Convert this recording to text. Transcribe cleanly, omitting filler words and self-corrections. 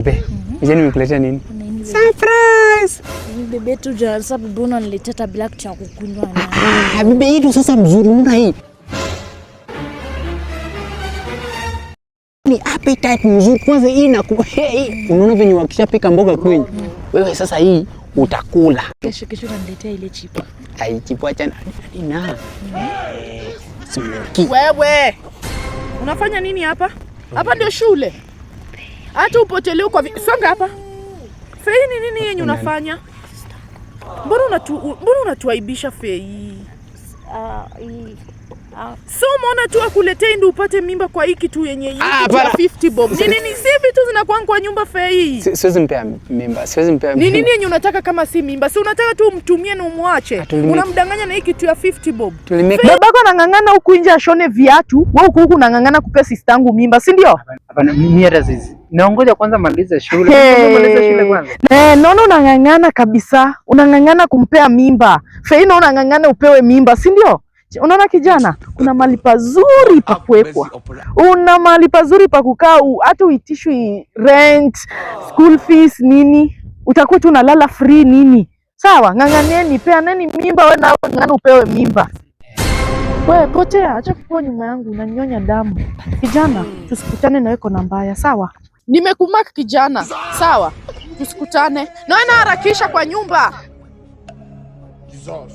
Je, nimekuletea nini? Surprise! Bebe tu jana sababu mbona unaniletea black cha kukunywa na. Bebe hii sasa mzuri una hii. Ni appetite mzuri kwanza hii na unaona venye wakishapika mboga kwenye. Wewe sasa hii utakula. Kesho unaniletea ile chipa. Ai chipa acha na. Simoki. Wewe. Unafanya nini hapa? Hapa ndio shule. Hata upotelee kwa songa hapa. Fei ni nini yenye unafanya? Mbona unatuaibisha Fei? So umeona tu akuletee ndio upate mimba kwa hiki tu yenye hii 50 bob. Nini si vitu zinakuwa kwa nyumba Fei? Siwezi mpea mimba. Nini yenye unataka kama si mimba? Si unataka tu umtumie na umwache. Unamdanganya na hiki kitu ya 50 bob. Babako anang'ang'ana huku nje ashone viatu, wewe huku unang'ang'ana kupea sister yangu mimba, si ndio? Hapana, mimi hata sisi. Naongoja kwanza maliza shule. Maliza shule kwanza. Naona unang'ang'ana kabisa. Unang'ang'ana kumpea mimba. Fei na unang'ang'ana upewe mimba, si ndio? Unaona kijana, kuna mahali pazuri pa kuwekwa. Una mahali pazuri pa kukaa, hata uitishwi rent, school fees nini. Utakuwa tu unalala free nini. Sawa, ng'ang'anieni, peaneni mimba wewe na ng'ang'ana upewe mimba. Wewe potea, acha kuwa nyuma yangu unanyonya damu. Kijana, tusikutane na wewe kona mbaya, sawa? Nimekumark kijana, sawa? Tusikutane. Na wewe harakisha kwa nyumba. Jesus.